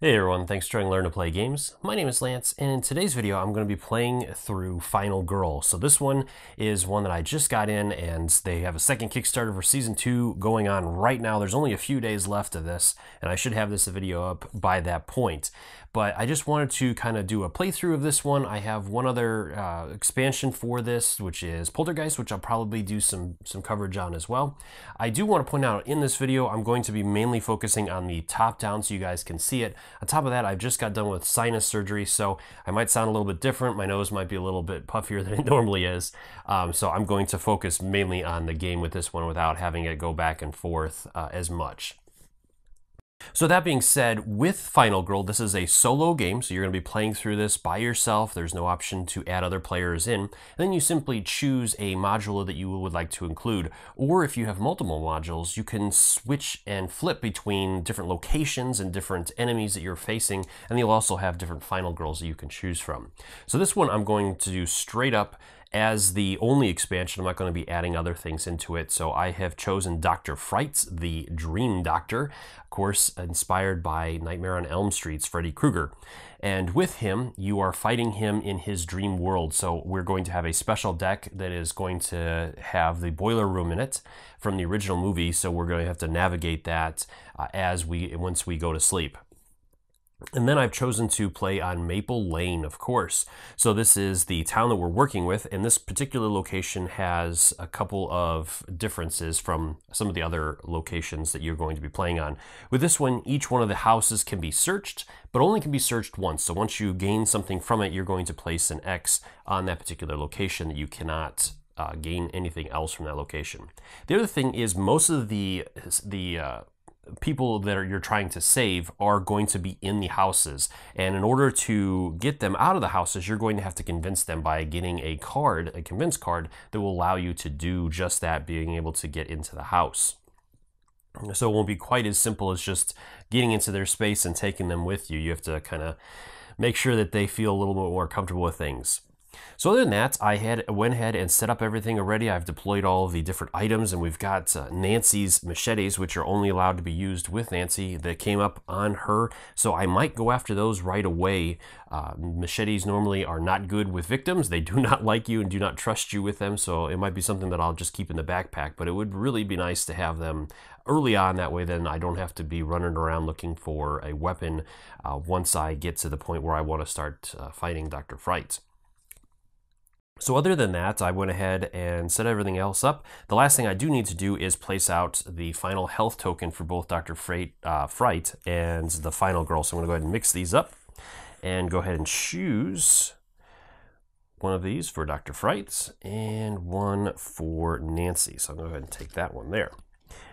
Hey everyone, thanks for trying to learn to play games. My name is Lance, and in today's video I'm going to be playing through Final Girl. So this one is one that I just got in, and they have a second Kickstarter for Season 2 going on right now. There's only a few days left of this, and I should have this video up by that point. But I just wanted to kind of do a playthrough of this one. I have one other expansion for this, which is Poltergeist, which I'll probably do some coverage on as well. I do want to point out in this video, I'm going to be mainly focusing on the top down so you guys can see it. On top of that, I've just got done with sinus surgery, so I might sound a little bit different. My nose might be a little bit puffier than it normally is. So I'm going to focus mainly on the game with this one without having it go back and forth as much. So that being said, with Final Girl, this is a solo game, so you're going to be playing through this by yourself. There's no option to add other players in. And then you simply choose a module that you would like to include. Or if you have multiple modules, you can switch and flip between different locations and different enemies that you're facing, and you'll also have different Final Girls that you can choose from. So this one I'm going to do straight up as the only expansion. I'm not going to be adding other things into it. So I have chosen Dr. Fright, the Dream Doctor, of course, inspired by Nightmare on Elm Street's Freddy Krueger. And with him, you are fighting him in his dream world. So we're going to have a special deck that is going to have the boiler room in it from the original movie. So we're going to have to navigate that once we go to sleep. And then I've chosen to play on Maple Lane, of course. So this is the town that we're working with, and this particular location has a couple of differences from some of the other locations that you're going to be playing on. With this one, each one of the houses can be searched, but only can be searched once. So once you gain something from it, you're going to place an X on that particular location that you cannot gain anything else from that location. The other thing is most of the people that you're trying to save are going to be in the houses, and in order to get them out of the houses, you're going to have to convince them by getting a convince card that will allow you to do just that, being able to get into the house. So it won't be quite as simple as just getting into their space and taking them with you. You have to kind of make sure that they feel a little bit more comfortable with things. So other than that, I went ahead and set up everything already. I've deployed all of the different items, and we've got Nancy's machetes, which are only allowed to be used with Nancy, that came up on her. So I might go after those right away. Machetes normally are not good with victims. They do not like you and do not trust you with them. So it might be something that I'll just keep in the backpack, but it would really be nice to have them early on. That way then I don't have to be running around looking for a weapon once I get to the point where I want to start fighting Dr. Fright. So other than that, I went ahead and set everything else up. The last thing I do need to do is place out the final health token for both Dr. Fright and the Final Girl. So I'm going to go ahead and mix these up and go ahead and choose one of these for Dr. Fright and one for Nancy. So I'm going to go ahead and take that one there.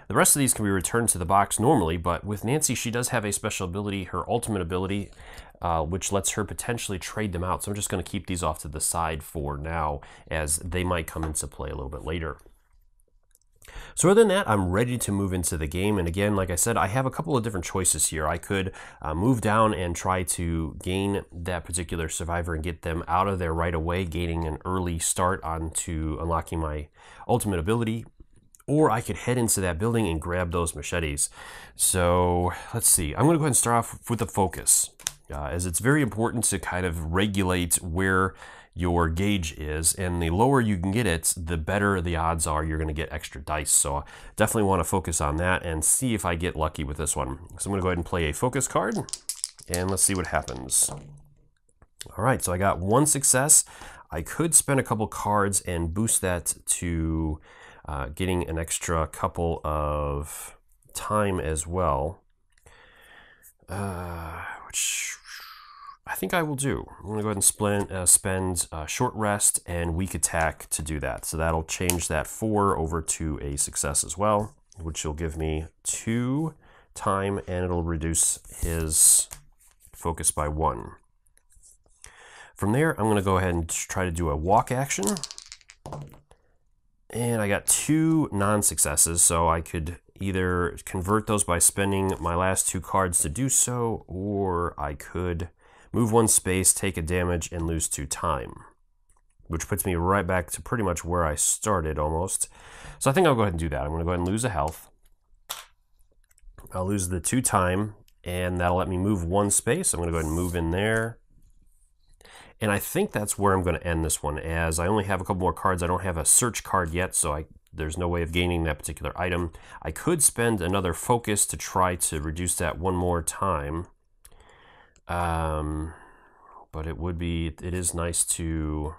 The rest of these can be returned to the box normally, but with Nancy, she does have a special ability, her ultimate ability, which lets her potentially trade them out. So I'm just going to keep these off to the side for now, as they might come into play a little bit later. So other than that, I'm ready to move into the game. And again, like I said, I have a couple of different choices here. I could move down and try to gain that particular survivor and get them out of there right away, gaining an early start onto unlocking my ultimate ability. Or I could head into that building and grab those machetes. So let's see. I'm going to go ahead and start off with the focus, as it's very important to kind of regulate where your gauge is. And the lower you can get it, the better the odds are you're going to get extra dice. So I definitely want to focus on that and see if I get lucky with this one. So I'm going to go ahead and play a focus card, and let's see what happens. All right, so I got one success. I could spend a couple cards and boost that to getting an extra couple of time as well, which I think I will do. I'm going to go ahead and spend short rest and weak attack to do that. So that'll change that 4 over to a success as well, which will give me 2 time, and it'll reduce his focus by 1. From there, I'm going to go ahead and try to do a walk action. And I got 2 non-successes, so I could either convert those by spending my last 2 cards to do so, or I could move 1 space, take a damage, and lose 2 time, which puts me right back to pretty much where I started almost. So I think I'll go ahead and do that. I'm going to go ahead and lose a health. I'll lose the 2 time, and that'll let me move one space. I'm going to go ahead and move in there. And I think that's where I'm going to end this one, as I only have a couple more cards. I don't have a search card yet, so there's no way of gaining that particular item. I could spend another focus to try to reduce that one more time. But it is nice to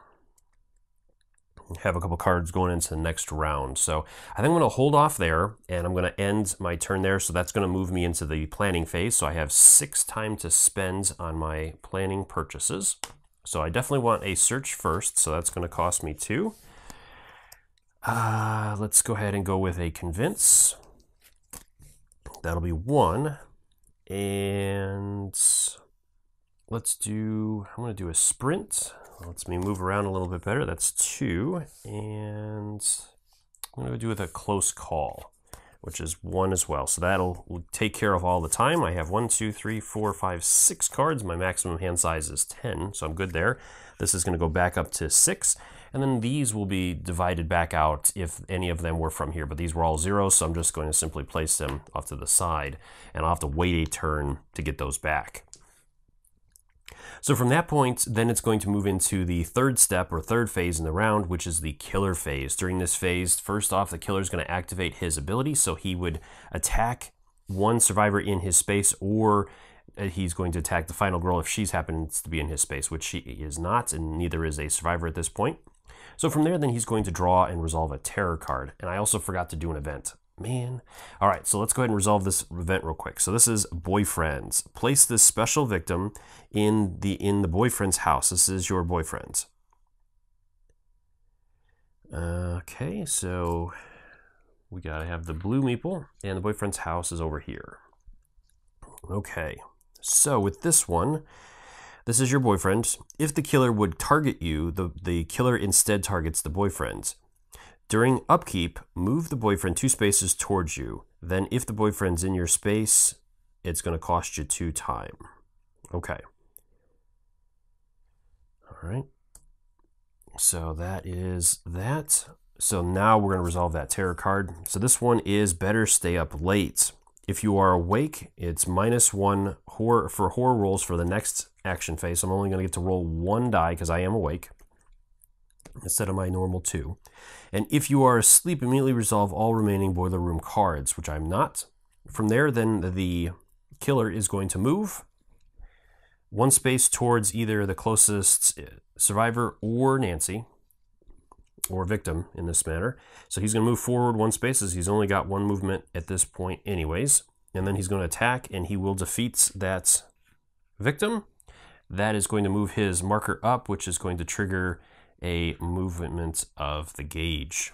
have a couple cards going into the next round. So I think I'm going to hold off there, and I'm going to end my turn there. So that's going to move me into the planning phase. So I have 6 time to spend on my planning purchases. So I definitely want a search first. So that's going to cost me 2. Let's go ahead and go with a convince. That'll be 1. And I'm going to do a sprint. Lets me move around a little bit better. That's 2. And I'm going to do with a close call, which is 1 as well. So that'll take care of all the time. I have 1, 2, 3, 4, 5, 6 cards. My maximum hand size is 10, so I'm good there. This is going to go back up to 6. And then these will be divided back out if any of them were from here. But these were all 0, so I'm just going to simply place them off to the side. And I'll have to wait a turn to get those back. So from that point, then it's going to move into the third step or third phase in the round, which is the killer phase. During this phase, first off, the killer is going to activate his ability, so he would attack one survivor in his space, or he's going to attack the final girl if she happens to be in his space, which she is not, and neither is a survivor at this point. So from there, then he's going to draw and resolve a terror card. And I also forgot to do an event. Man. All right, so let's go ahead and resolve this event real quick. So this is boyfriends. Place this special victim in the boyfriend's house. This is your boyfriend. Okay, so we gotta have the blue meeple, and the boyfriend's house is over here. Okay, so with this one, this is your boyfriend. If the killer would target you, the killer instead targets the boyfriend. During upkeep, move the boyfriend 2 spaces towards you. Then if the boyfriend's in your space, it's going to cost you 2 time. Okay. All right. So that is that. So now we're going to resolve that terror card. So this one is better stay up late. If you are awake, it's -1 for horror rolls for the next action phase. So I'm only going to get to roll 1 die because I am awake, instead of my normal 2. And if you are asleep, immediately resolve all remaining boiler room cards, which I'm not. From there, then the killer is going to move 1 space towards either the closest survivor or Nancy, or victim in this matter. So he's going to move forward 1 space, as he's only got 1 movement at this point anyways. And then he's going to attack, and he will defeat that victim. That is going to move his marker up, which is going to trigger a movement of the gauge.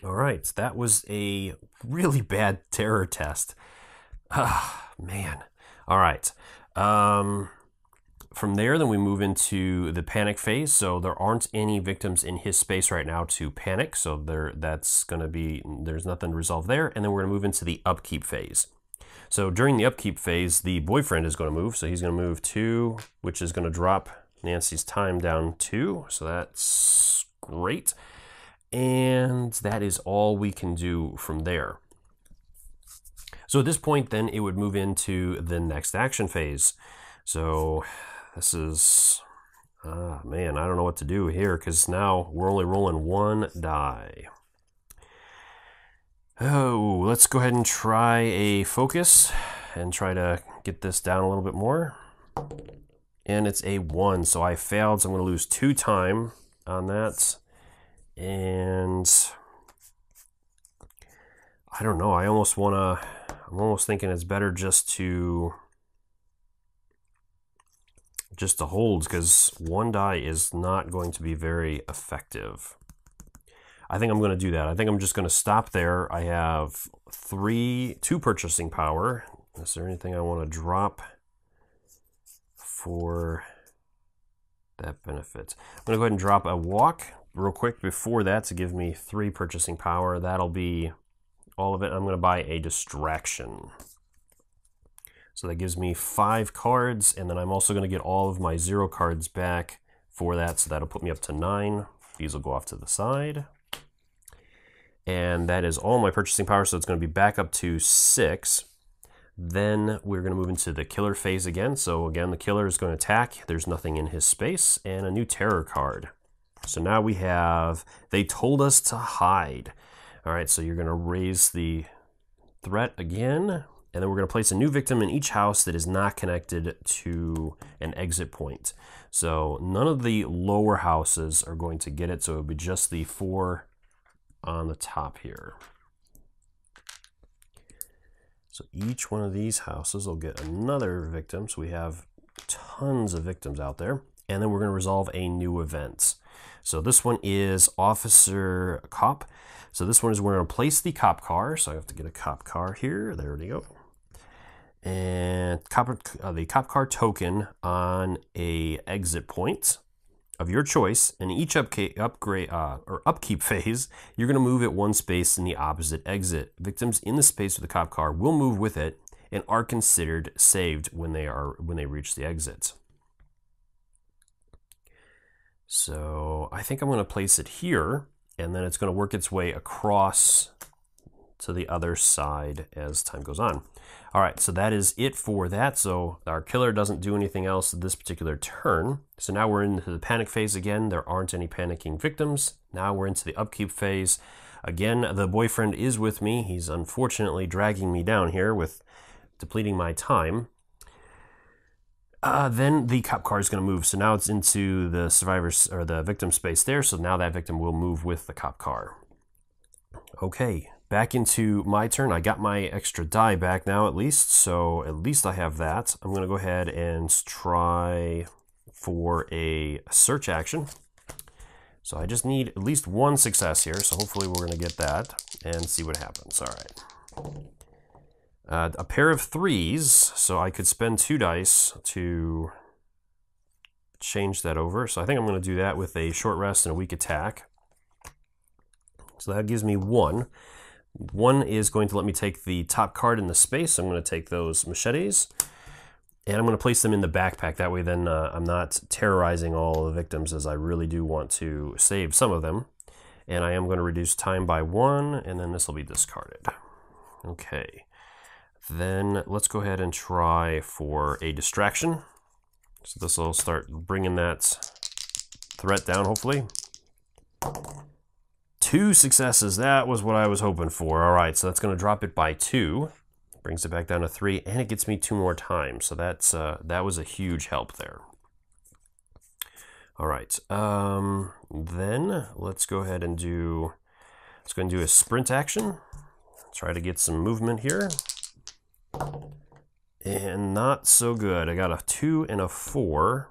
All right, that was a really bad terror test. Man. All right. From there, then we move into the panic phase. So there aren't any victims in his space right now to panic. So there's nothing to resolve there. And then we're going to move into the upkeep phase. So during the upkeep phase, the boyfriend is going to move. So he's going to move 2, which is going to drop Nancy's time down 2, so that's great. And that is all we can do from there. So at this point, then it would move into the next action phase. So this is, man, I don't know what to do here, because now we're only rolling 1 die. Oh, let's go ahead and try a focus and try to get this down a little bit more. And it's a 1, so I failed, so I'm going to lose 2 time on that. And I don't know, I'm almost thinking it's better just to hold, because 1 die is not going to be very effective. I think I'm going to do that. I think I'm just going to stop there. I have 2 purchasing power. Is there anything I want to drop for that benefit? I'm going to go ahead and drop a walk real quick before that to give me 3 purchasing power. That'll be all of it. I'm going to buy a distraction. So that gives me 5 cards, and then I'm also going to get all of my 0 cards back for that, so that'll put me up to 9. These will go off to the side. And that is all my purchasing power, so it's going to be back up to 6. Then we're going to move into the killer phase again. So again, the killer is going to attack. There's nothing in his space, and a new terror card. So now we have, they told us to hide. All right, so you're going to raise the threat again, and then we're going to place a new victim in each house that is not connected to an exit point. So none of the lower houses are going to get it, so it'll be just the 4 on the top here. So each one of these houses will get another victim, so we have tons of victims out there. And then we're going to resolve a new event. So this one is Officer Cop. So this one is we're going to place the cop car. So I have to get a cop car here. There we go. And the cop car token on a exit point of your choice. In each upkeep phase, you're going to move it 1 space in the opposite exit. Victims in the space with the cop car will move with it and are considered saved when they reach the exit. So I think I'm going to place it here, and then it's going to work its way across to the other side as time goes on. All right, so that is it for that. So our killer doesn't do anything else this particular turn. So now we're into the panic phase again. There aren't any panicking victims. Now we're into the upkeep phase. Again, the boyfriend is with me. He's unfortunately dragging me down here with depleting my time. Then the cop car is going to move. So now it's into the survivors or the victim space there. So now that victim will move with the cop car. Okay, back into my turn. I got my extra die back now at least. So at least I have that. I'm going to go ahead and try for a search action. So I just need at least 1 success here. So hopefully we're going to get that and see what happens. All right. A pair of 3s, so I could spend 2 dice to change that over. So I think I'm going to do that with a short rest and a weak attack. So that gives me 1. 1 is going to let me take the top card in the space. I'm going to take those machetes, and I'm going to place them in the backpack. That way then I'm not terrorizing all the victims, as I really do want to save some of them. And I am going to reduce time by 1, and then this will be discarded. Okay. Then let's go ahead and try for a distraction. So this will start bringing that threat down, hopefully. 2 successes. That was what I was hoping for. All right, so that's going to drop it by 2. Brings it back down to 3, and it gets me 2 more times. So that's that was a huge help there. All right. Then let's go ahead and do a sprint action. Try to get some movement here. And not so good. I got a 2 and a 4.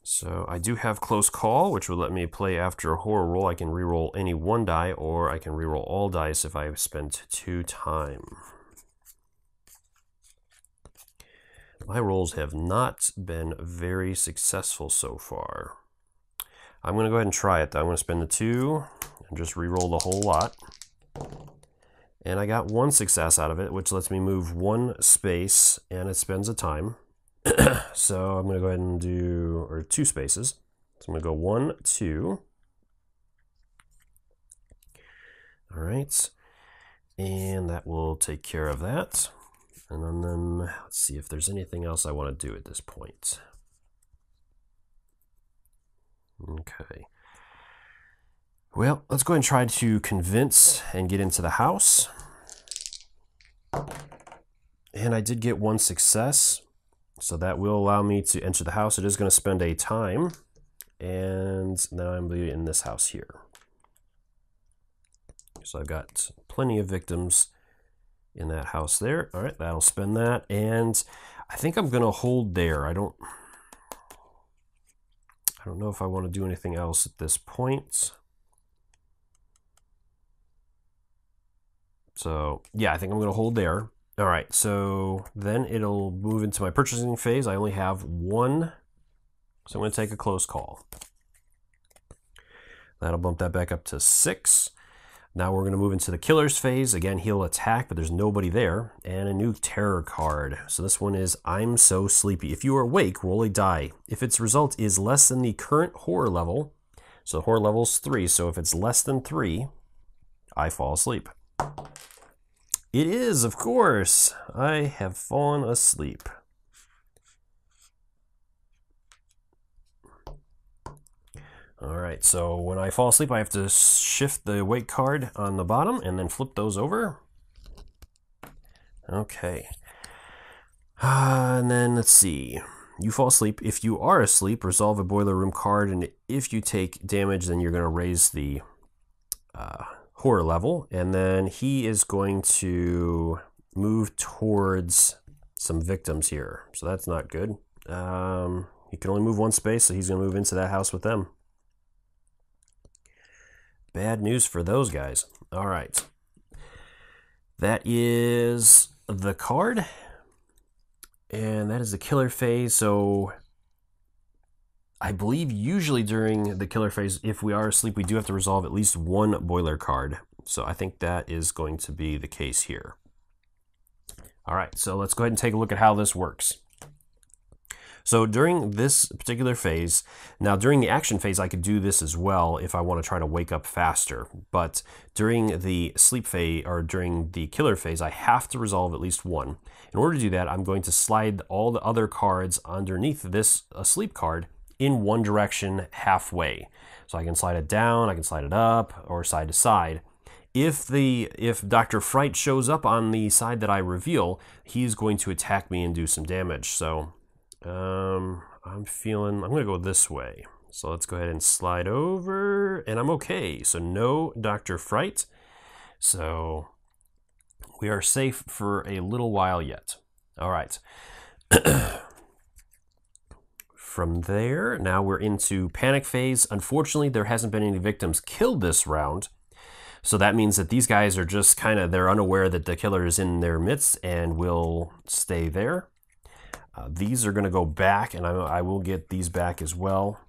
So I do have close call, which will let me play after a horror roll. I can reroll any 1 die, or I can reroll all dice if I spent 2 time. My rolls have not been very successful so far. I'm going to go ahead and try it though. I'm going to spend the 2 and just reroll the whole lot. And I got 1 success out of it, which lets me move 1 space, and it spends a time. So I'm going to go ahead and do, or 2 spaces. So I'm going to go 1, 2. All right. And that will take care of that. And then let's see if there's anything else I want to do at this point. Okay. Well, let's go ahead and try to convince and get into the house. And I did get 1 success, so that will allow me to enter the house. It is going to spend a time, and now I'm in this house here. So I've got plenty of victims in that house there. All right, that'll spend that, and I think I'm going to hold there. I don't know if I want to do anything else at this point. So yeah, I think I'm going to hold there. All right, so then it'll move into my purchasing phase. I only have 1, so I'm going to take a close call. That'll bump that back up to 6. Now we're going to move into the killer's phase. Again, he'll attack, but there's nobody there. And a new terror card. So this one is I'm So Sleepy. If you are awake, roll a die. If its result is less than the current horror level, so horror level's 3, so if it's less than 3, I fall asleep. It is, of course. I have fallen asleep. Alright, so when I fall asleep, I have to shift the wake card on the bottom and then flip those over. Okay. And then let's see. You fall asleep. If you are asleep, resolve a boiler room card, and if you take damage, then you're going to raise the horror level, and then he is going to move towards some victims here. So that's not good. He can only move one space, so he's going to move into that house with them. Bad news for those guys. All right. That is the card. And that is the killer phase. So I believe usually during the killer phase, if we are asleep, we do have to resolve at least one boiler card. So I think that is going to be the case here. All right, so let's go ahead and take a look at how this works. So during this particular phase, now during the action phase, I could do this as well if I want to try to wake up faster. But during the sleep phase, or during the killer phase, I have to resolve at least one. In order to do that, I'm going to slide all the other cards underneath this sleep card in one direction halfway. So I can slide it down, I can slide it up, or side to side. If Dr. Fright shows up on the side that I reveal, he's going to attack me and do some damage. So I'm going to go this way. So let's go ahead and slide over, and I'm okay. So no Dr. Fright. So we are safe for a little while yet. All right. From there, now we're into panic phase. Unfortunately, there hasn't been any victims killed this round. So that means that these guys are just they're unaware that the killer is in their midst and will stay there. These are going to go back, and I will get these back as well.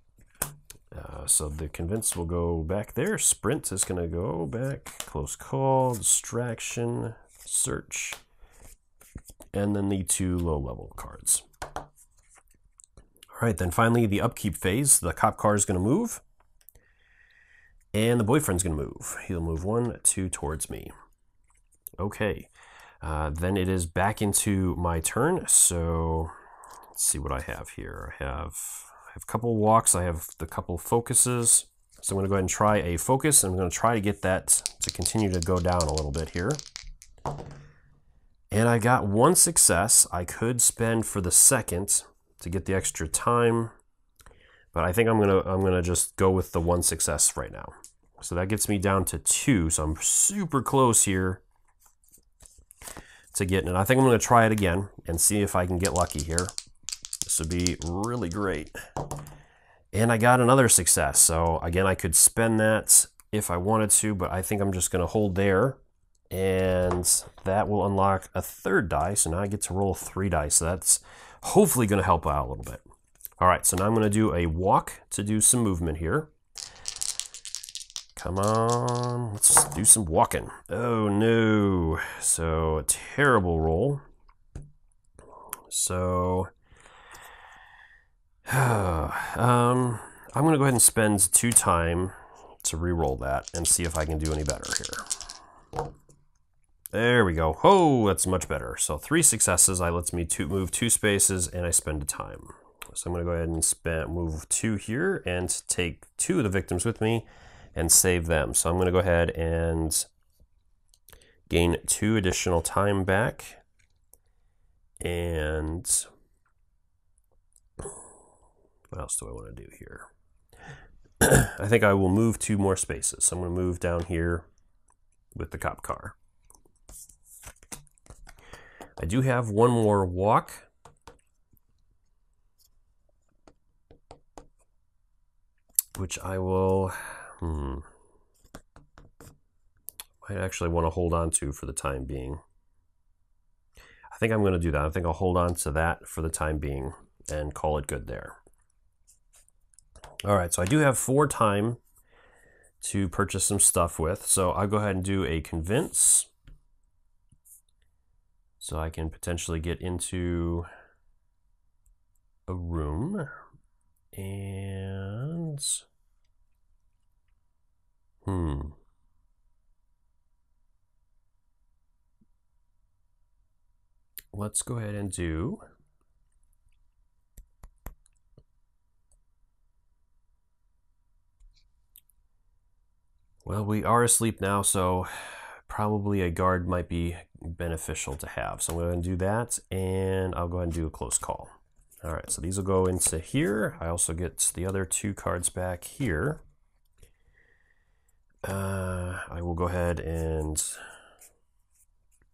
So the convince will go back there. Sprint is going to go back. Close call, distraction, search, and then the two low-level cards. All right, then finally the upkeep phase. The cop car is going to move, and the boyfriend's going to move. He'll move 1, 2 towards me. Okay, then it is back into my turn. So let's see what I have here. I have a couple walks. I have the couple focuses. So I'm going to go ahead and try a focus. I'm going to try to get that to continue to go down a little bit here. And I got one success. I could spend for the second to get the extra time, but I think I'm gonna just go with the one success right now. So that gets me down to 2. So I'm super close here to getting it. I think I'm gonna try it again and see if I can get lucky here. This would be really great. And I got another success. So again, I could spend that if I wanted to, but I think I'm just gonna hold there, and that will unlock a 3rd die. So now I get to roll 3 dice. So that's hopefully going to help out a little bit. All right, so now I'm going to do a walk to do some movement here. Come on, let's do some walking. Oh no, so a terrible roll. So I'm going to go ahead and spend 2 time to re-roll that and see if I can do any better here. There we go. Oh, that's much better. So 3 successes. I lets me move 2 spaces, and I spend a time. So I'm going to go ahead and move 2 here and take 2 of the victims with me and save them. So I'm going to go ahead and gain 2 additional time back. And what else do I want to do here? I think I will move 2 more spaces. So I'm going to move down here with the cop car. I do have 1 more walk. Which I will, might actually want to hold on to for the time being. I think I'm going to do that. I think I'll hold on to that for the time being and call it good there. All right, so I do have 4 time to purchase some stuff with. So I'll go ahead and do a convince. So I can potentially get into a room, and let's go ahead and do... Well, we are asleep now, so probably a guard might be beneficial to have. So I'm going to do that, and I'll go ahead and do a close call. All right, so these will go into here. I also get the other 2 cards back here. I will go ahead and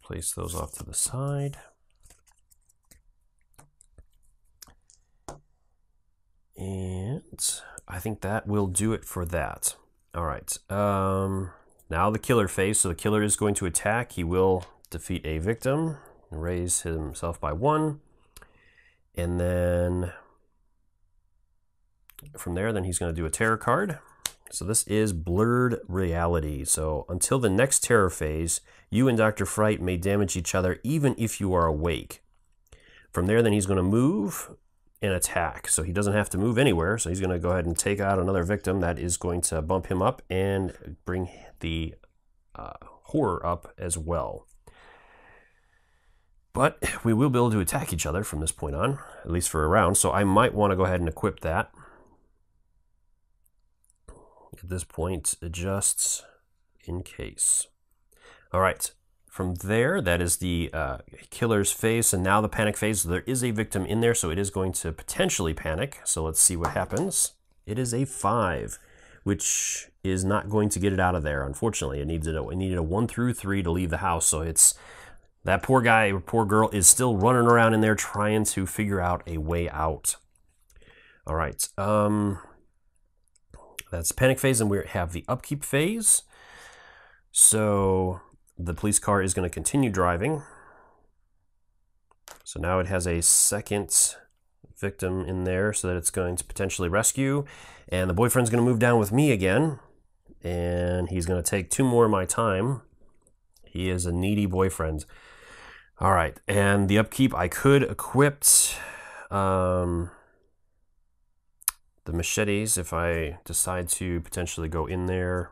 place those off to the side. And I think that will do it for that. All right, now the killer phase. So the killer is going to attack. He will defeat a victim, raise himself by 1. And then from there, then he's going to do a terror card. So this is Blurred Reality. So until the next terror phase, you and Dr. Fright may damage each other even if you are awake. From there, then he's going to move and attack. So he doesn't have to move anywhere. So he's going to go ahead and take out another victim. That is going to bump him up and bring the horror up as well. But we will be able to attack each other from this point on, at least for a round. So I might want to go ahead and equip that. At this point, just in case. All right. From there, that is the killer's phase, and now the panic phase. So there is a victim in there, so it is going to potentially panic. So let's see what happens. It is a 5, which is not going to get it out of there. Unfortunately, it needed a 1 through 3 to leave the house. So it's that poor guy or poor girl is still running around in there trying to figure out a way out. All right. That's panic phase, and we have the upkeep phase. So the police car is going to continue driving. So now it has a second victim in there so that it's going to potentially rescue. And the boyfriend's going to move down with me again. And he's going to take 2 more of my time. He is a needy boyfriend. All right. And the upkeep, I could equip the machetes if I decide to potentially go in there.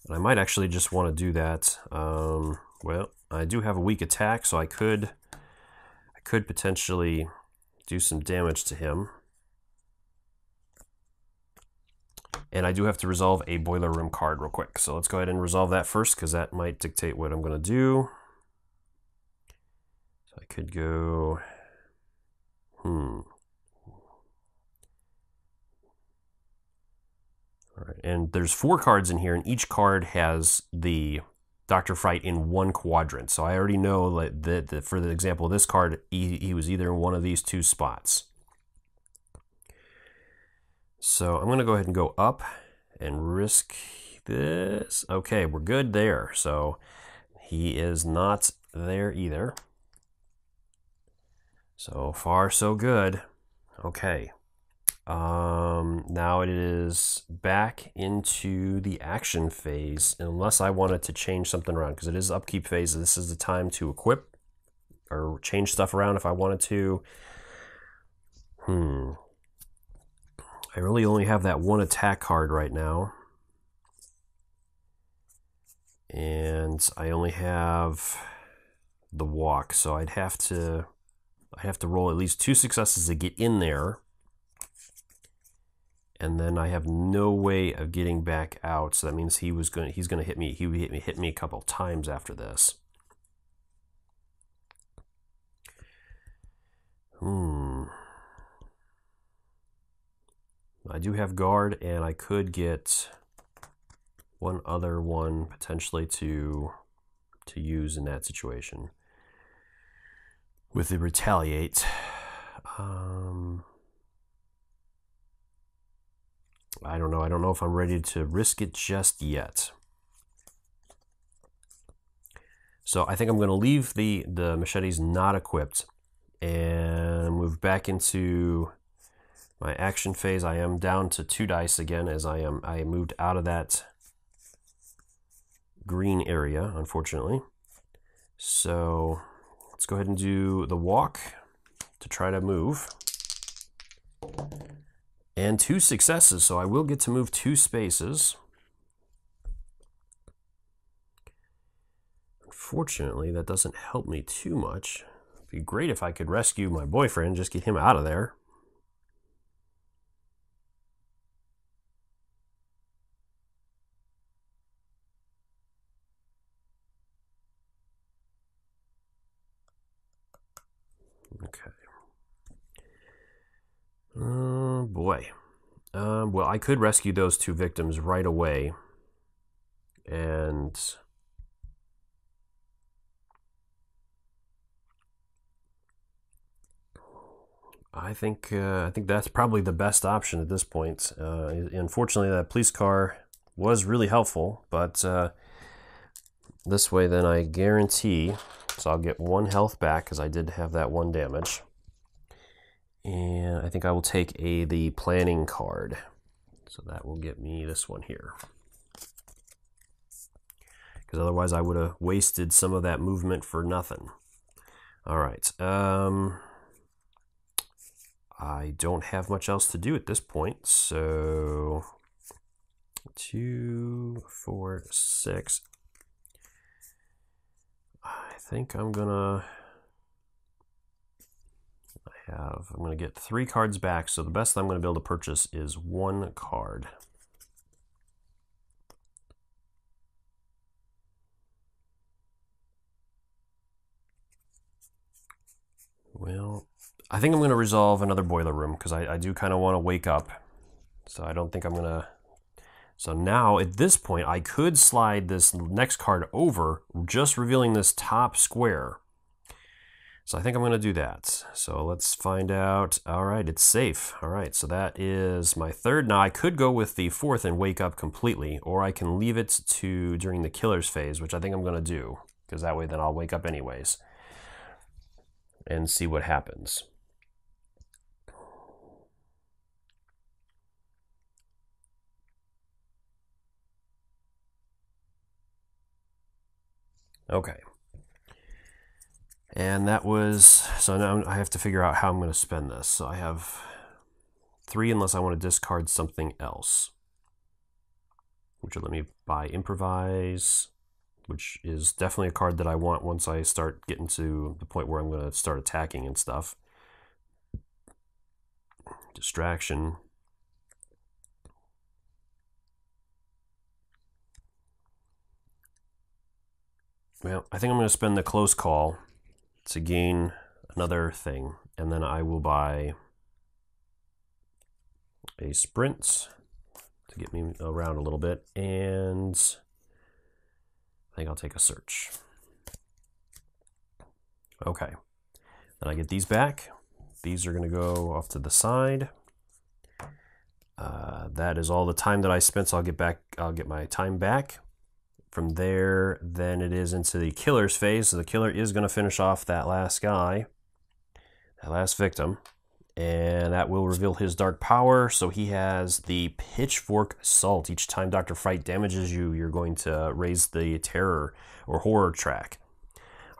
And I might actually just want to do that. Well, I do have a weak attack, so I could potentially do some damage to him. And I do have to resolve a boiler room card real quick. So let's go ahead and resolve that first, because that might dictate what I'm going to do. So I could go... All right, and there's 4 cards in here, and each card has the Dr. Fright in 1 quadrant. So I already know that for the example of this card, he was either in one of these 2 spots. So I'm going to go ahead and go up and risk this. Okay, we're good there. So he is not there either. So far, so good. Okay. Now it is back into the action phase, unless I wanted to change something around, because it is upkeep phase. This is the time to equip or change stuff around if I wanted to. I really only have that 1 attack card right now. And I only have the walk, so I'd have to roll at least 2 successes to get in there. And then I have no way of getting back out, so that means he's going to hit me. He would hit me a couple times after this. I do have guard, and I could get one other one potentially to use in that situation with the retaliate. I don't know. I don't know if I'm ready to risk it just yet. So I think I'm going to leave the machetes not equipped and move back into my action phase. I am down to 2 dice again, as I moved out of that green area, unfortunately. So let's go ahead and do the walk to try to move. And 2 successes, so I will get to move 2 spaces. Fortunately, that doesn't help me too much. It'd be great if I could rescue my boyfriend, just get him out of there. Okay. Oh, boy. Well, I could rescue those two victims right away. And I think that's probably the best option at this point. Unfortunately, that police car was really helpful, but this way then I guarantee, so I'll get 1 health back because I did have that 1 damage. And I think I will take the planning card. So that will get me this one here. Because otherwise I would have wasted some of that movement for nothing. All right. I don't have much else to do at this point, so 2, 4, 6. I think I'm gonna get 3 cards back, so the best I'm gonna be able to purchase is 1 card. Well, I think I'm going to resolve another boiler room because I do kind of want to wake up. So I don't think I'm going to... So now, at this point, I could slide this next card over, just revealing this top square. So I think I'm going to do that. So let's find out. All right, it's safe. All right, so that is my 3rd. Now, I could go with the 4th and wake up completely, or I can leave it to during the killer's phase, which I think I'm going to do, because that way then I'll wake up anyways and see what happens. Okay. And that was, so now I have to figure out how I'm going to spend this. So I have 3 unless I want to discard something else. Which will let me buy Improvise, which is definitely a card that I want once I start getting to the point where I'm going to start attacking and stuff. Distraction. Well, I think I'm going to spend the close call to gain another thing, and then I will buy a sprint to get me around a little bit, and I think I'll take a search. Okay, then I get these back. These are going to go off to the side. That is all the time that I spent, so I'll get my time back. From there, then it is into the killer's phase. So the killer is going to finish off that last guy, that last victim, and that will reveal his dark power. So he has the Pitchfork Assault. Each time Dr. Fright damages you, you're going to raise the terror or horror track.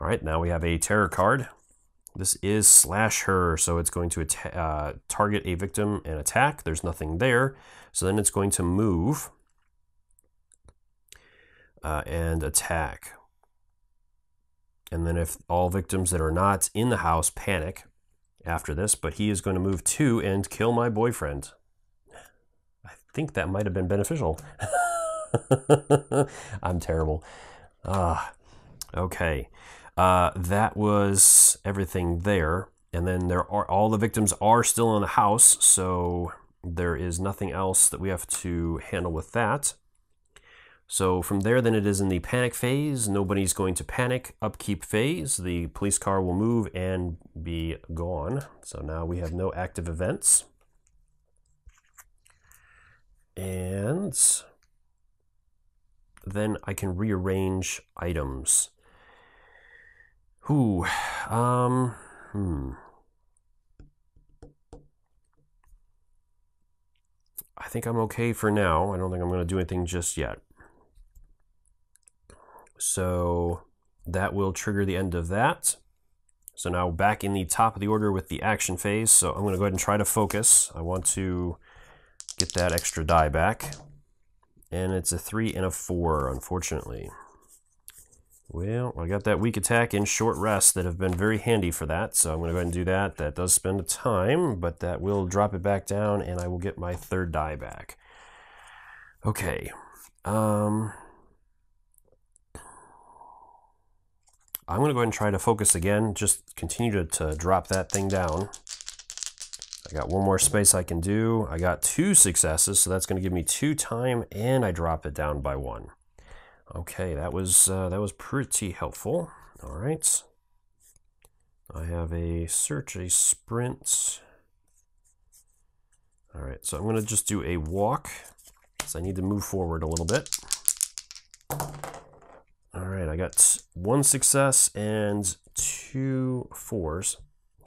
All right, now we have a terror card. This is Slash Her, so it's going to target a victim and attack. There's nothing there, so then it's going to move and attack. And then if all victims that are not in the house panic after this, but he is going to move 2 and kill my boyfriend. I think that might have been beneficial. I'm terrible. Okay. That was everything there. And then all the victims are still in the house, so there is nothing else that we have to handle with that. So from there, then it is in the panic phase. Nobody's going to panic. Upkeep phase. The police car will move and be gone. So now we have no active events. And then I can rearrange items. I think I'm okay for now. I don't think I'm going to do anything just yet. So that will trigger the end of that. So now back in the top of the order with the action phase. So I'm going to go ahead and try to focus. I want to get that extra die back. And it's a 3 and a 4, unfortunately. Well, I got that weak attack and short rest that have been very handy for that, so I'm going to go ahead and do that. That does spend a time, but that will drop it back down, and I will get my third die back. Okay. I'm going to go ahead and try to focus again. Just continue to drop that thing down. I got one more space I can do. I got 2 successes, so that's going to give me 2 time, and I drop it down by 1. Okay, that was pretty helpful. All right. I have a search, a sprint. All right, so I'm going to just do a walk, because I need to move forward a little bit. All right, I got 1 success and 2 4s.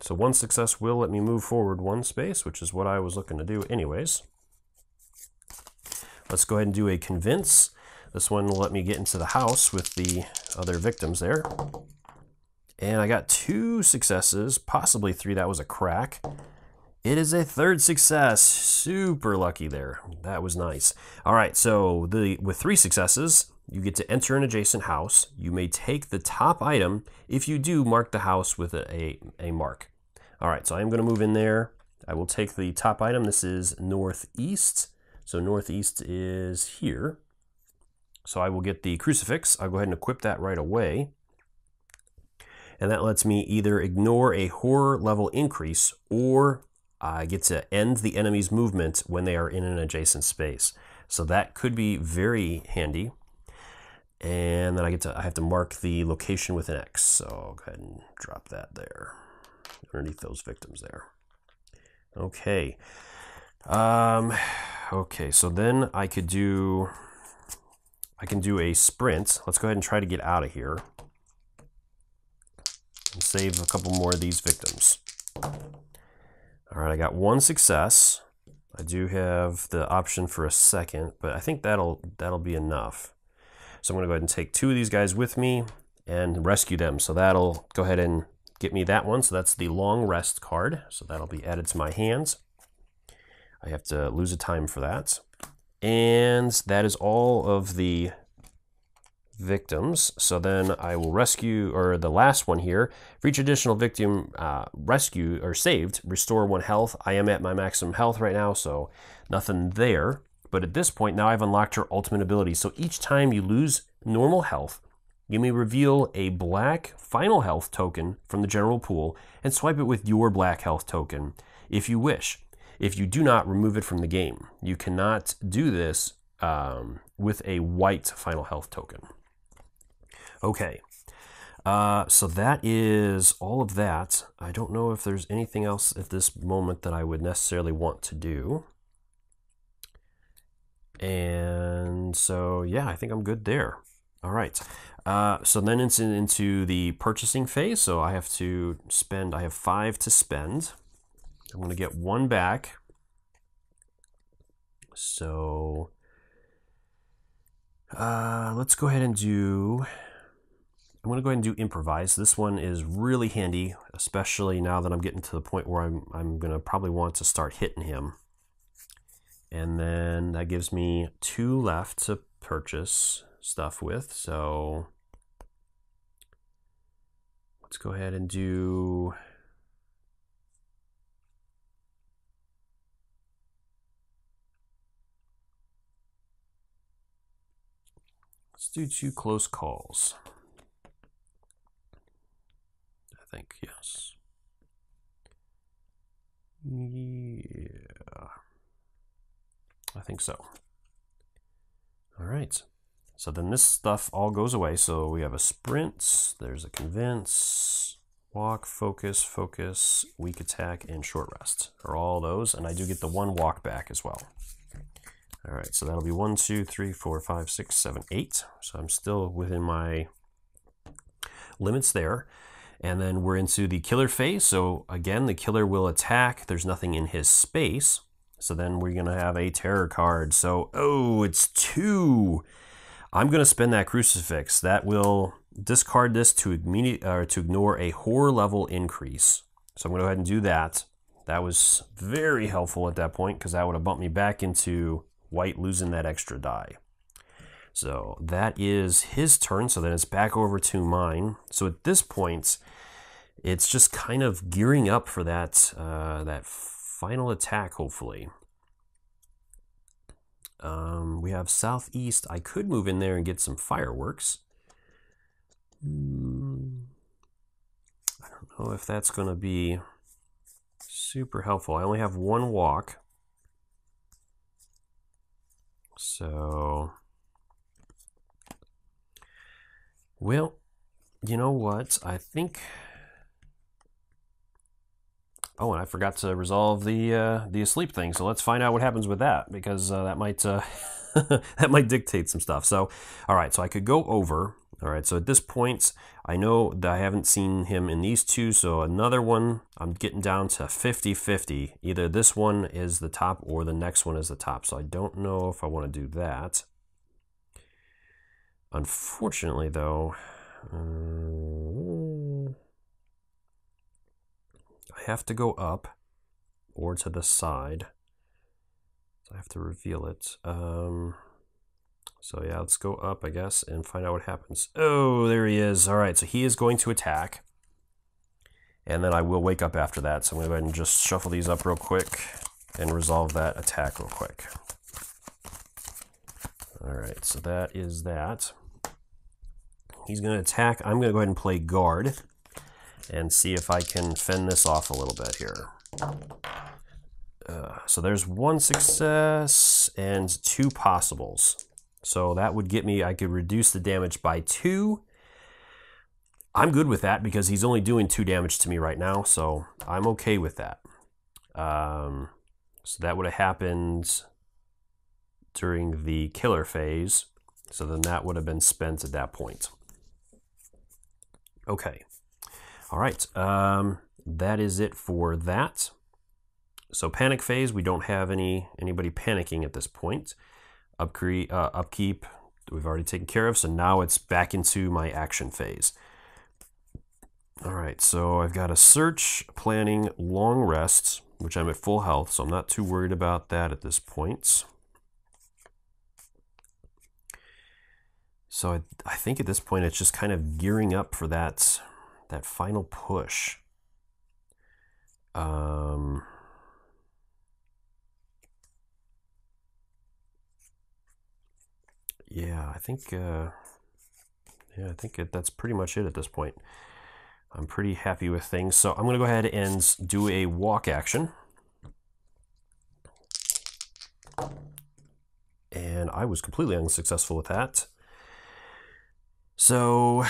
So 1 success will let me move forward 1 space, which is what I was looking to do anyways. Let's go ahead and do a convince. This one will let me get into the house with the other victims there. And I got 2 successes, possibly 3. That was a crack. It is a 3rd success. Super lucky there. That was nice. All right, so with 3 successes, you get to enter an adjacent house. You may take the top item. If you do, mark the house with a mark. All right, so I'm going to move in there. I will take the top item. This is northeast. So northeast is here. So I will get the crucifix. I'll go ahead and equip that right away. And that lets me either ignore a horror level increase, or I get to end the enemy's movement when they are in an adjacent space. So that could be very handy. And then I have to mark the location with an X. So I'll go ahead and drop that there, underneath those victims there. Okay. Okay, so then I can do a sprint. Let's go ahead and try to get out of here and save a couple more of these victims. All right, I got 1 success. I do have the option for a second, but I think that'll be enough. So I'm going to go ahead and take 2 of these guys with me and rescue them. So that'll go ahead and get me that one. So that's the long rest card. So that'll be added to my hands. I have to lose a time for that. And that is all of the victims. So then I will rescue, or the last one here, for each additional victim rescued or saved, restore 1 health. I am at my maximum health right now, so nothing there. But at this point, now I've unlocked her ultimate ability. So each time you lose normal health, you may reveal a black final health token from the general pool and swipe it with your black health token if you wish. If you do not, remove it from the game. You cannot do this with a white final health token. Okay, so that is all of that. I don't know if there's anything else at this moment that I would necessarily want to do. And so, yeah, I think I'm good there. All right, so then it's into the purchasing phase. So I have to spend, I have 5 to spend. I'm going to get 1 back. So let's go ahead and do, I'm going to go ahead and do improvise. This one is really handy, especially now that I'm getting to the point where I'm going to probably want to start hitting him. And then that gives me 2 left to purchase stuff with. So let's go ahead and do, let's do 2 close calls. I think, yes. Yeah. I think so. All right. So then this stuff all goes away. So we have a sprint, there's a convince, walk, focus, focus, weak attack, and short rest are all those. And I do get the 1 walk back as well. All right, so that'll be 1, 2, 3, 4, 5, 6, 7, 8. So I'm still within my limits there. And then we're into the killer phase. So again, the killer will attack. There's nothing in his space. So then we're going to have a terror card. So, oh, it's 2. I'm going to spend that crucifix. That will discard this to ignore a horror level increase. So I'm going to go ahead and do that. That was very helpful at that point because that would have bumped me back into white losing that extra die. So that is his turn, so then it's back over to mine. So at this point, it's just kind of gearing up for that, that final attack, hopefully. We have southeast. I could move in there and get some fireworks. I don't know if that's going to be super helpful. I only have one walk. So, well, you know what? I think... Oh, and I forgot to resolve the asleep thing. So let's find out what happens with that, because that might that might dictate some stuff. So, all right. So I could go over. All right. So at this point, I know that I haven't seen him in these two. So another one, I'm getting down to 50-50. Either this one is the top or the next one is the top. So I don't know if I want to do that. Unfortunately, though. I have to go up or to the side. So I have to reveal it. So yeah, let's go up, I guess, and find out what happens. Oh, there he is. All right, so he is going to attack. And then I will wake up after that. So I'm going to go ahead and just shuffle these up real quick and resolve that attack real quick. All right, so that is that. He's going to attack. I'm going to go ahead and play guard and see if I can fend this off a little bit here. So there's one success and two possibles. So that would get me, I could reduce the damage by 2. I'm good with that because he's only doing 2 damage to me right now, so I'm okay with that. So that would have happened during the killer phase, so then that would have been spent at that point. Okay. All right, that is it for that. So panic phase, we don't have anybody panicking at this point. Upkeep, we've already taken care of, so now it's back into my action phase. All right, so I've got a search, planning, long rest, which I'm at full health, so I'm not too worried about that at this point. So I think at this point it's just kind of gearing up for that final push. Yeah, I think that's pretty much it at this point. I'm pretty happy with things. So I'm going to go ahead and do a walk action. And I was completely unsuccessful with that. So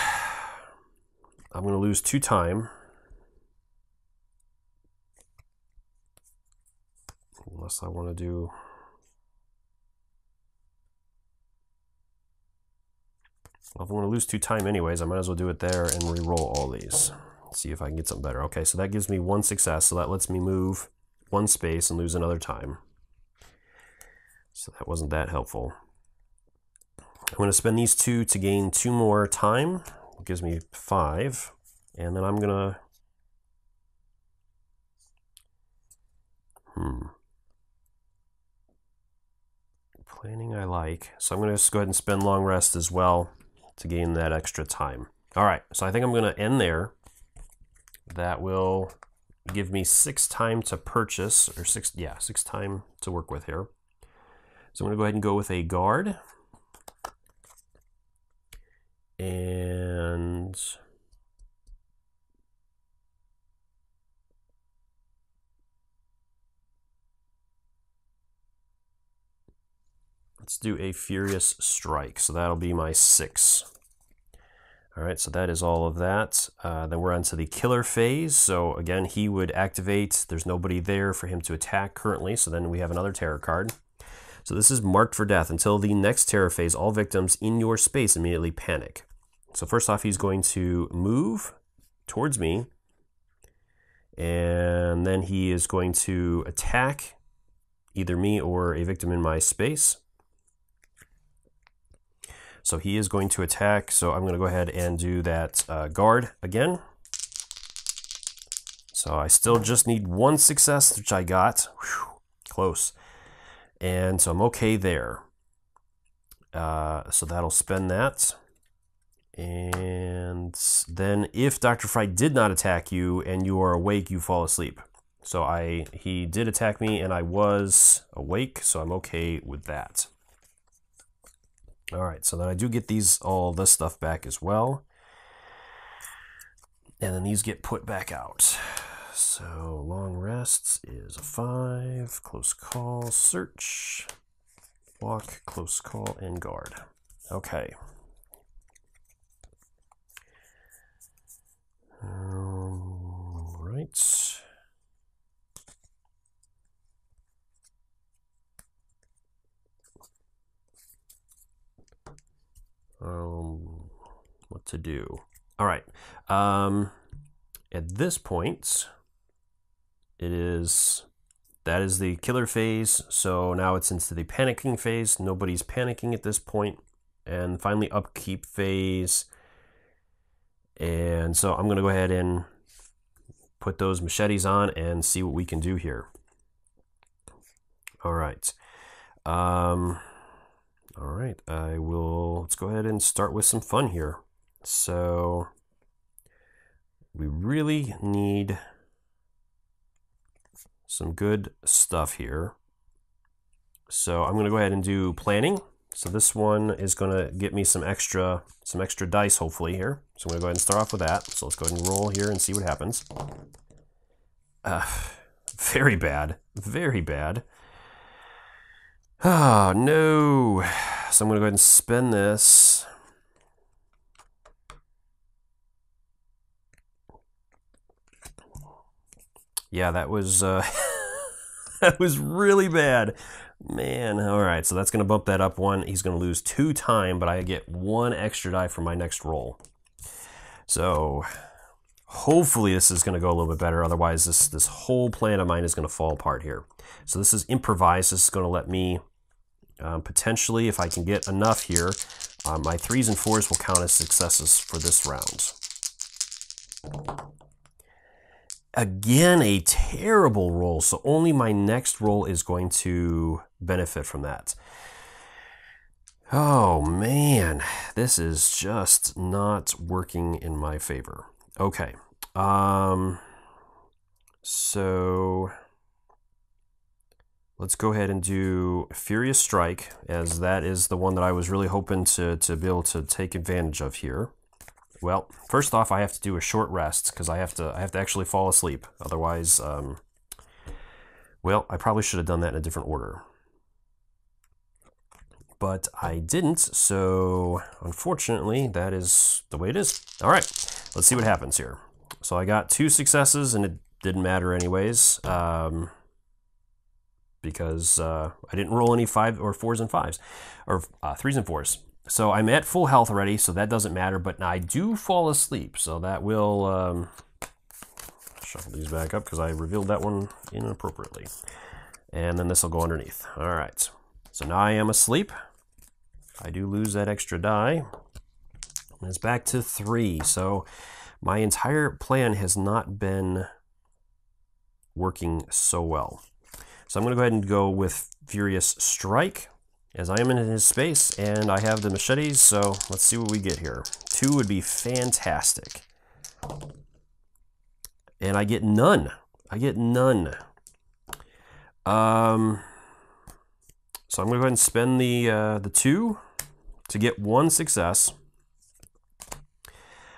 I'm going to lose 2 time. Unless I want to do... Well, if I'm going to lose 2 time anyways, I might as well do it there and re-roll all these. See if I can get something better. Okay, so that gives me 1 success, so that lets me move 1 space and lose another time. So that wasn't that helpful. I'm going to spend these 2 to gain 2 more time. It gives me 5. And then I'm going to... Planning I like. So I'm going to just go ahead and spend long rest as well to gain that extra time. All right, so I think I'm going to end there. That will give me 6 time to purchase, or 6 time to work with here. So I'm going to go ahead and go with a guard. And let's do a Furious Strike. So that'll be my 6. All right, so that is all of that. Then we're on to the killer phase. So again, he would activate. There's nobody there for him to attack currently. So then we have another terror card. So this is marked for death. Until the next terror phase, all victims in your space immediately panic. So first off, he's going to move towards me. And then he is going to attack either me or a victim in my space. So he is going to attack, so I'm going to go ahead and do that guard again. So I still just need 1 success, which I got. Whew, close. And so I'm okay there. So that'll spend that. And then if Dr. Fright did not attack you and you are awake, you fall asleep. So he did attack me and I was awake, so I'm okay with that. All right, so then I do get all this stuff back as well. And then these get put back out. So long rests is a 5, close call, search, walk, close call, and guard. Okay. Right. What to do? All right. At this point, that is the killer phase. So now it's into the panicking phase. Nobody's panicking at this point. And finally, upkeep phase. And so I'm going to go ahead and put those machetes on and see what we can do here. All right. All right. Let's go ahead and start with some fun here. So we really need some good stuff here. So I'm going to go ahead and do planning. So this one is going to get me some extra dice, hopefully, here. So I'm going to go ahead and start off with that. So let's go ahead and roll here and see what happens. Very bad. Very bad. Oh, no. So I'm going to go ahead and spend this. Yeah, that was that was really bad. Man, all right, so that's going to bump that up 1. He's going to lose 2 time, but I get 1 extra die for my next roll. So hopefully this is going to go a little bit better. Otherwise, this whole plan of mine is going to fall apart here. So this is improvised. This is going to let me potentially, if I can get enough here, my 3s and 4s will count as successes for this round. Again, a terrible roll, so only my next roll is going to benefit from that. Oh man, this is just not working in my favor. Okay, so let's go ahead and do Furious Strike, as that is the one that I was really hoping to be able to take advantage of here. Well, first off, I have to do a short rest because I have to actually fall asleep. Otherwise, well, I probably should have done that in a different order. But I didn't, so unfortunately, that is the way it is. All right, let's see what happens here. So I got 2 successes, and it didn't matter anyways, because I didn't roll any 5 or 4s and 5s, or 3s and 4s. So I'm at full health already, so that doesn't matter, but I do fall asleep, so that will shuffle these back up because I revealed that one inappropriately. And then this will go underneath. All right, so now I am asleep. I do lose that extra die. And it's back to 3, so my entire plan has not been working so well. So I'm going to go ahead and go with Furious Strike, as I am in his space, and I have the machetes, so let's see what we get here. 2 would be fantastic. And I get none. I get none. So I'm going to go ahead and spend the 2 to get 1 success.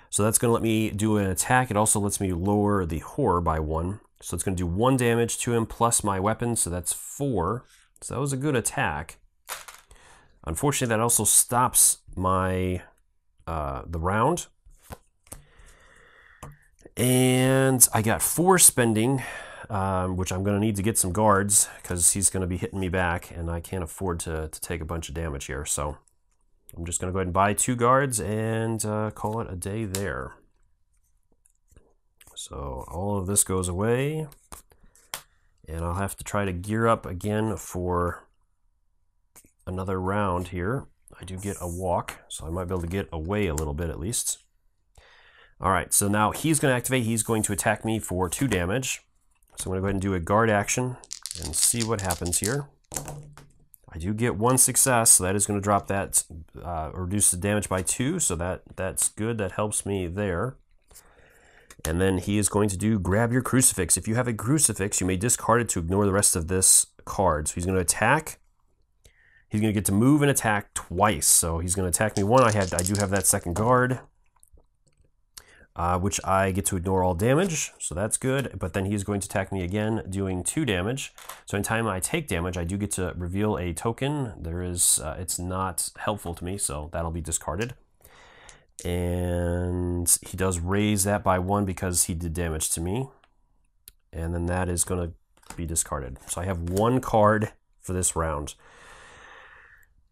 So that's going to let me do an attack. It also lets me lower the horror by 1. So it's going to do 1 damage to him plus my weapon, so that's 4. So that was a good attack. Unfortunately, that also stops my the round. And I got 4 spending, which I'm going to need to get some guards because he's going to be hitting me back, and I can't afford to take a bunch of damage here. So I'm just going to go ahead and buy 2 guards and call it a day there. So all of this goes away, and I'll have to try to gear up again for another round here. I do get a walk, so I might be able to get away a little bit at least. All right, so now he's going to activate. He's going to attack me for 2 damage. So I'm going to go ahead and do a guard action and see what happens here. I do get 1 success, so that is going to drop that, reduce the damage by 2, so that's good. That helps me there. And then he is going to do grab your crucifix. If you have a crucifix, you may discard it to ignore the rest of this card. So he's going to attack. He's going to get to move and attack twice. So he's going to attack me 1. I do have that second guard, which I get to ignore all damage. So that's good. But then he's going to attack me again, doing 2 damage. So in time I take damage, I do get to reveal a token. It's not helpful to me, so that'll be discarded. And he does raise that by 1 because he did damage to me. And then that is going to be discarded. So I have 1 card for this round.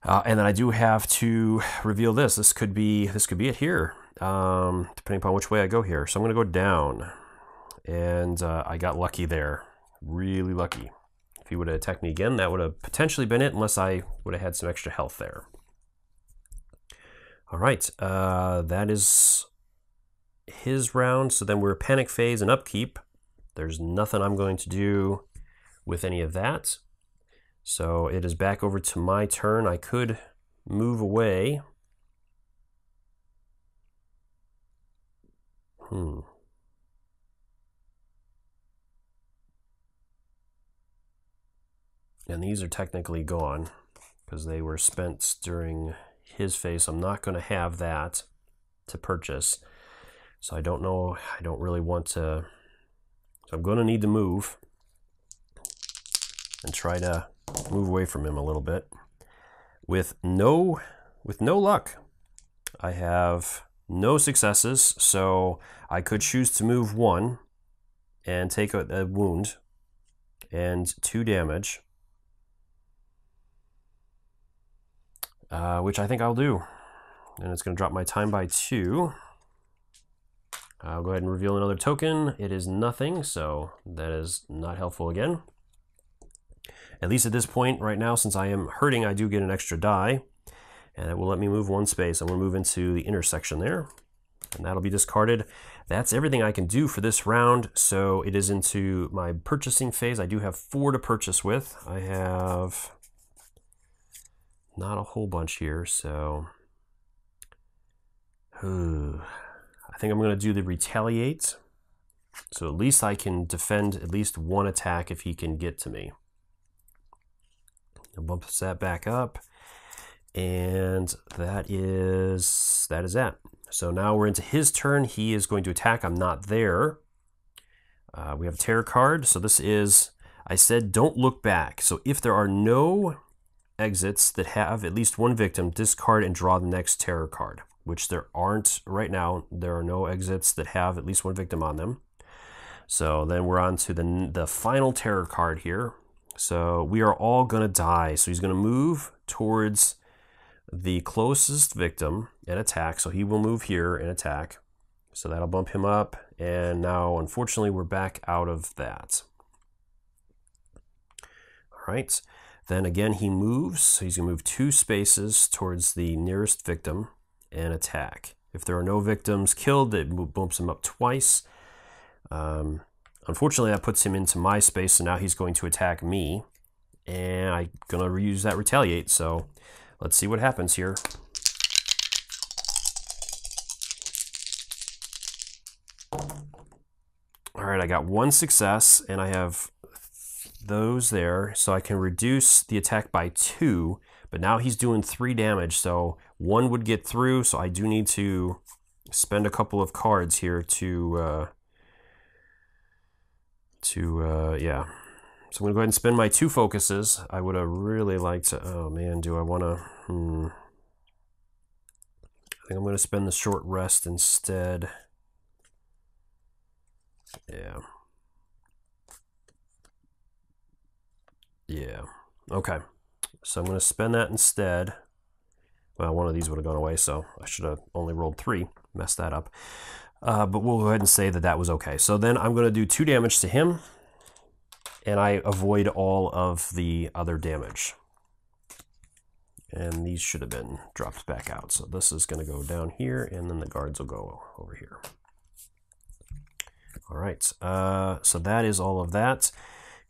And then I do have to reveal this. This could be it here, depending upon which way I go here. So I'm going to go down. And I got lucky there. Really lucky. If he would have attacked me again, that would have potentially been it, unless I would have had some extra health there. All right, that is his round. So then we're Panic Phase and Upkeep. There's nothing I'm going to do with any of that. So it is back over to my turn. I could move away. And these are technically gone because they were spent during his phase. I'm not going to have that to purchase. So I don't know. I don't really want to. So I'm going to need to move and try to move away from him a little bit. With no luck. I have no successes, so I could choose to move 1 and take a wound and 2 damage. Which I think I'll do. And it's going to drop my time by 2. I'll go ahead and reveal another token. It is nothing, so that is not helpful again. At least at this point right now, since I am hurting, I do get an extra die. And it will let me move 1 space. I'm going to move into the intersection there. And that'll be discarded. That's everything I can do for this round. So it is into my purchasing phase. I do have 4 to purchase with. I have not a whole bunch here, so I think I'm going to do the retaliate. So at least I can defend at least 1 attack if he can get to me. I'll bump that back up, and that is that. So now we're into his turn. He is going to attack. I'm not there. We have a terror card. So this is, I said don't look back. So if there are no exits that have at least 1 victim, discard and draw the next terror card, which there aren't right now. There are no exits that have at least 1 victim on them. So then we're on to the final terror card here. So we are all going to die. So he's going to move towards the closest victim and attack. So he will move here and attack. So that'll bump him up. And now, unfortunately, we're back out of that. All right. Then again, he moves. So he's going to move 2 spaces towards the nearest victim and attack. If there are no victims killed, it bumps him up twice. Unfortunately, that puts him into my space, so now he's going to attack me. And I'm going to reuse that retaliate, so let's see what happens here. All right, I got 1 success, and I have those there, so I can reduce the attack by 2, but now he's doing 3 damage, so 1 would get through, so I do need to spend a couple of cards here to yeah. So I'm going to go ahead and spend my 2 focuses. I would have really liked to, oh man, do I want to, I think I'm going to spend the short rest instead. Yeah. Yeah. Okay. So I'm going to spend that instead. Well, one of these would have gone away, so I should have only rolled 3. Messed that up. But we'll go ahead and say that that was okay. So then I'm going to do 2 damage to him, and I avoid all of the other damage. And these should have been dropped back out. So this is going to go down here, and then the guards will go over here. All right, so that is all of that.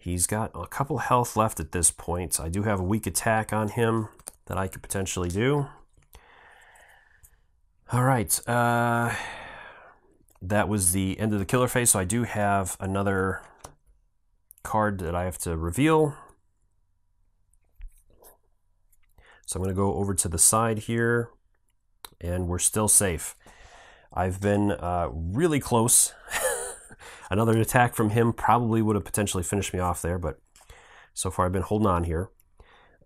He's got a couple health left at this point. I do have a weak attack on him that I could potentially do. All right. That was the end of the killer phase, so I do have another card that I have to reveal. So I'm going to go over to the side here, and we're still safe. I've been really close. Another attack from him probably would have potentially finished me off there, but so far I've been holding on here.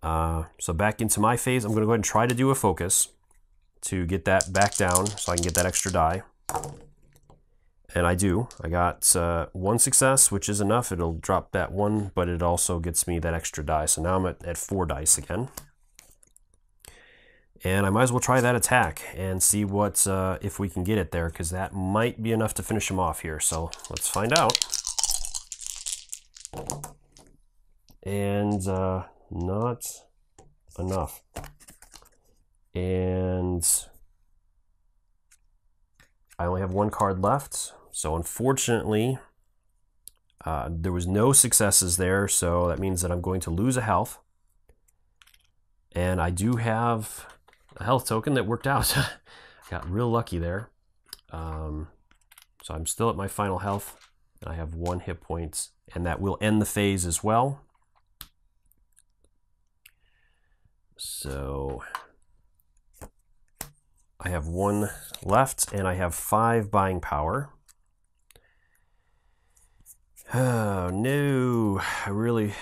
So back into my phase, I'm going to go ahead and try to do a focus to get that back down so I can get that extra die. And I do. I got one success, which is enough. It'll drop that one, but it also gets me that extra die. So now I'm at 4 dice again. And I might as well try that attack and see what if we can get it there, because that might be enough to finish him off here. So let's find out. And not enough. And I only have one card left. So unfortunately, there was no successes there. So that means that I'm going to lose a health. And I do have a health token that worked out. Got real lucky there. So I'm still at my final health. I have 1 hit point, and that will end the phase as well. So I have 1 left, and I have 5 buying power. Oh no, I really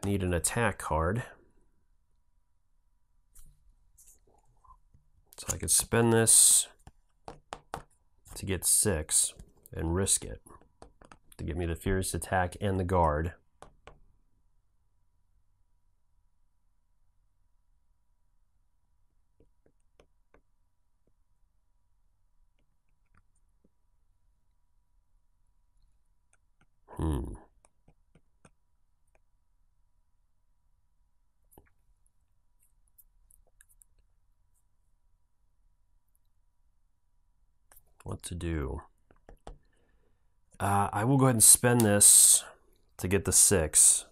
need an attack card. So I could spend this to get 6 and risk it to give me the fierce attack and the guard. What to do? I will go ahead and spend this to get the 6,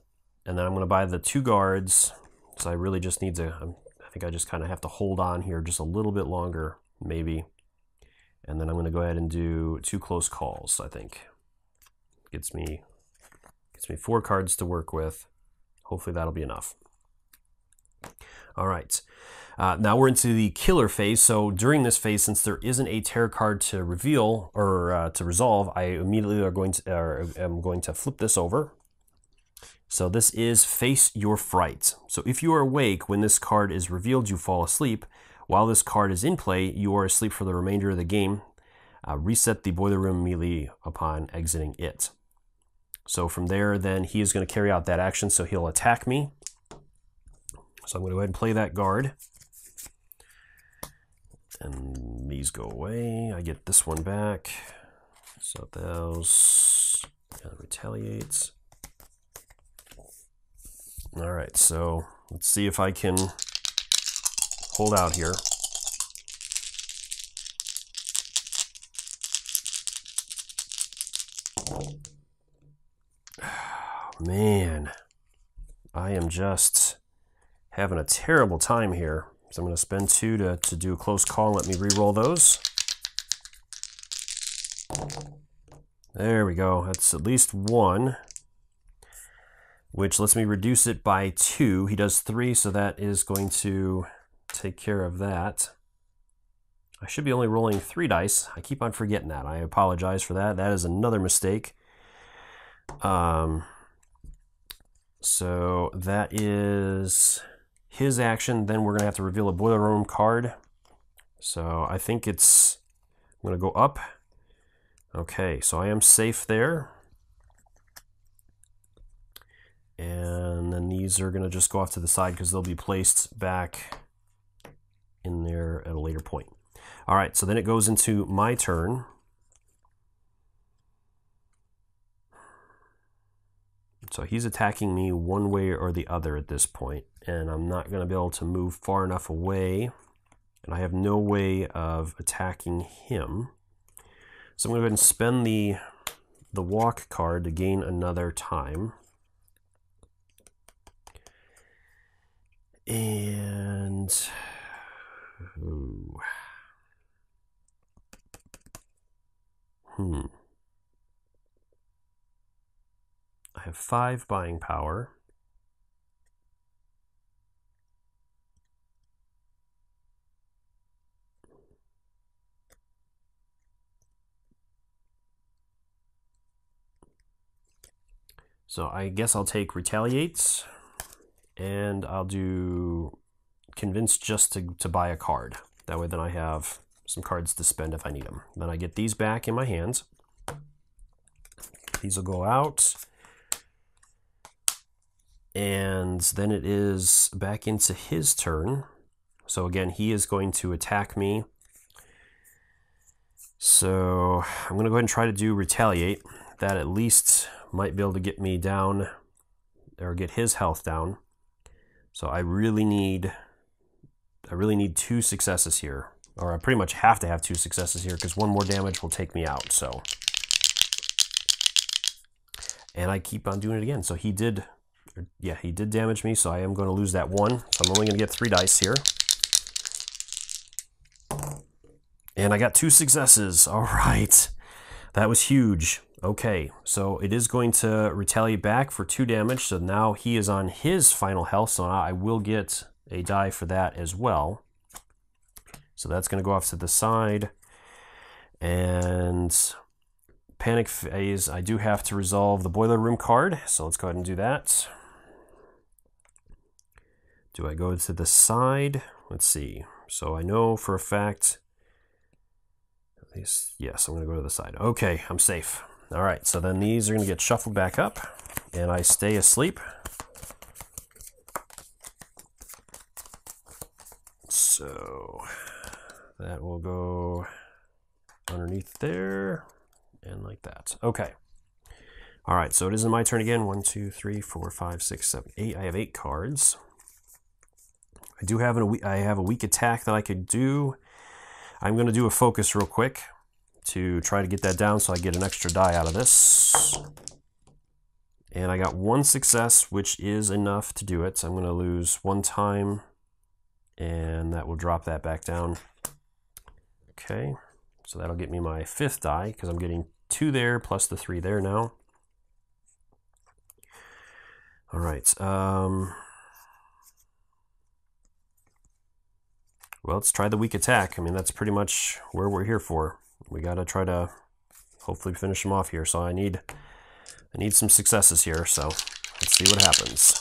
and then I'm going to buy the 2 guards. So I really just need to, I think I just kind of have to hold on here just a little bit longer, maybe. And then I'm going to go ahead and do 2 close calls, I think. Gets me 4 cards to work with. Hopefully that'll be enough. All right. Now we're into the killer phase. So during this phase, since there isn't a terror card to reveal or to resolve, I immediately am going to flip this over. So this is Face Your Fright. So if you are awake when this card is revealed, you fall asleep. While this card is in play, you are asleep for the remainder of the game. Reset the boiler room immediately upon exiting it. So from there, then he is going to carry out that action. So he'll attack me. So I'm going to go ahead and play that guard. And these go away. I get this one back. So those retaliates. All right, so let's see if I can hold out here. Oh, man, I am just having a terrible time here. So I'm going to spend 2 to do a close call. Let me re-roll those. There we go. That's at least 1, which lets me reduce it by 2. He does 3, so that is going to take care of that. I should be only rolling 3 dice. I keep on forgetting that. I apologize for that. That is another mistake. So that is his action. Then we're going to have to reveal a boiler room card. So I think I'm going to go up. Okay, so I am safe there. And then these are going to just go off to the side because they'll be placed back in there at a later point. All right, so then it goes into my turn. So he's attacking me one way or the other at this point, and I'm not going to be able to move far enough away, and I have no way of attacking him. So I'm going to go ahead and spend the walk card to gain another time. And ooh. I have 5 buying power. So I guess I'll take Retaliate, and I'll do Convince just to buy a card. That way then I have some cards to spend if I need them. Then I get these back in my hands. These will go out. And then it is back into his turn. So again, he is going to attack me. So I'm going to go ahead and try to do Retaliate. That at least might be able to get me down, or get his health down. So I really need 2 successes here. Or I pretty much have to have 2 successes here, because 1 more damage will take me out. So, and I keep on doing it again. So he did damage me, so I am going to lose that 1. So I'm only going to get 3 dice here. And I got 2 successes. All right. That was huge. Okay, so it is going to retaliate back for 2 damage. So now he is on his final health, so now I will get a die for that as well. So that's going to go off to the side. And Panic Phase, I do have to resolve the Boiler Room card, so let's go ahead and do that. Do I go to the side? Let's see. So I know for a fact, at least, yes, I'm going to go to the side. Okay, I'm safe. All right, so then these are going to get shuffled back up, and I stay asleep. So that will go underneath there, and like that. Okay. All right, so it is my turn again. 1, 2, 3, 4, 5, 6, 7, 8. I have 8 cards. I have a weak attack that I could do. I'm going to do a focus real quick to try to get that down so I get an extra die out of this. And I got 1 success, which is enough to do it. So I'm going to lose 1 time, and that will drop that back down. Okay, so that'll get me my 5th die, because I'm getting 2 there plus the 3 there now. All right. Well, let's try the weak attack. I mean, that's pretty much where we're here for. We got to try to hopefully finish him off here. So I need some successes here. So let's see what happens.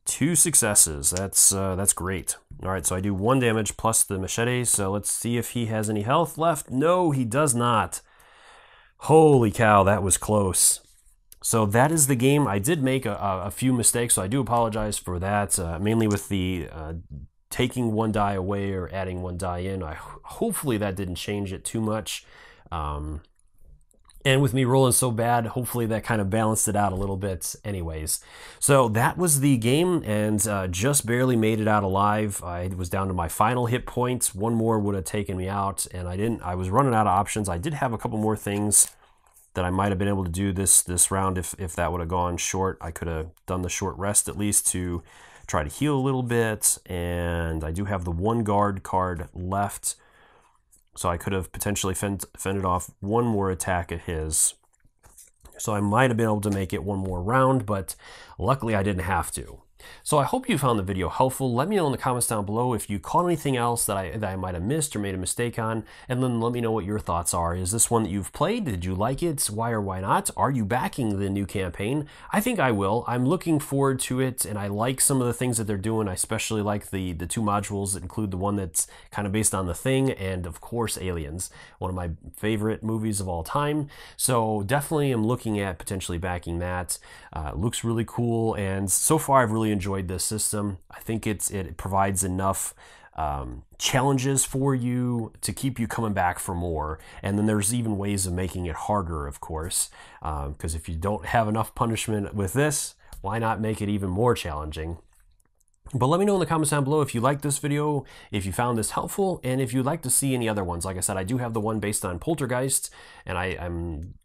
2 successes. That's great. All right, so I do 1 damage plus the machete. So let's see if he has any health left. No, he does not. Holy cow, that was close. So that is the game. I did make a few mistakes, so I do apologize for that, mainly with the taking 1 die away or adding 1 die in. Hopefully that didn't change it too much. And with me rolling so bad, hopefully that kind of balanced it out a little bit anyways. So that was the game, and just barely made it out alive. I was down to my final hit points. 1 more would have taken me out, and I was running out of options. I did have a couple more things that I might have been able to do this round if that would have gone short. I could have done the short rest at least to try to heal a little bit, and I do have the 1 guard card left, so I could have potentially fended off 1 more attack at his. So I might have been able to make it 1 more round, but luckily I didn't have to. So I hope you found the video helpful. Let me know in the comments down below if you caught anything else that I might have missed or made a mistake on, and then let me know what your thoughts are. Is this one that you've played? Did you like it? Why or why not? Are you backing the new campaign? I think I will. I'm looking forward to it, and I like some of the things that they're doing. I especially like the 2 modules that include the one that's kind of based on The Thing, and of course Aliens, one of my favorite movies of all time. So definitely am looking at potentially backing that. It looks really cool, and so far I've really enjoyed this system. I think it provides enough challenges for you to keep you coming back for more, and then there's even ways of making it harder, of course, because if you don't have enough punishment with this, why not make it even more challenging? But let me know in the comments down below if you liked this video, if you found this helpful, and if you'd like to see any other ones. Like I said, I do have the one based on Poltergeist, and I'm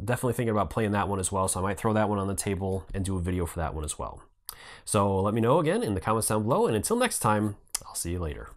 definitely thinking about playing that one as well, so I might throw that one on the table and do a video for that one as well. So let me know again in the comments down below, and until next time, I'll see you later.